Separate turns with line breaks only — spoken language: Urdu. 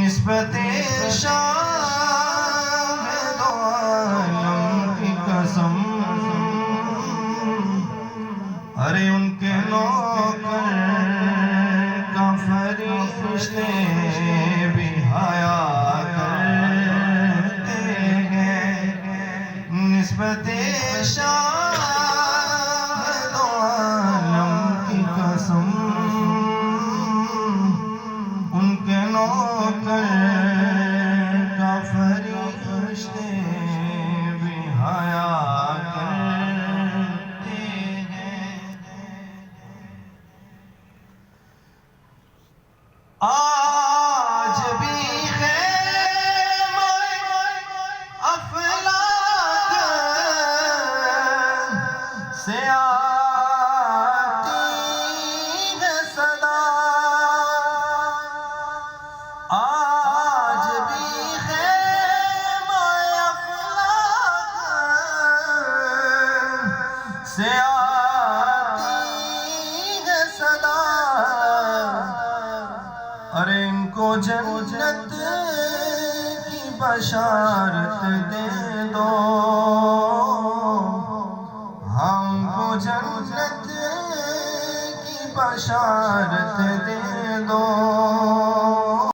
نسبت شاہ دو عالم کی قسم، ارے ان کے نوکر کا فرشتے بھی حیا کرتے ہیں۔ نسبت شاہ دو عالم کی قسم، ان کے نوکر کا فرشتے بھی حیا کرتے ہیں۔ آج بھی خیمہ افلاک سے آتی ہے صدا، آج بھی خیمہ افلاک سے آتی ہے صدا، ارے ان کو جنت کی بشارت دے دو، ہم کو جنت کی بشارت دے دو۔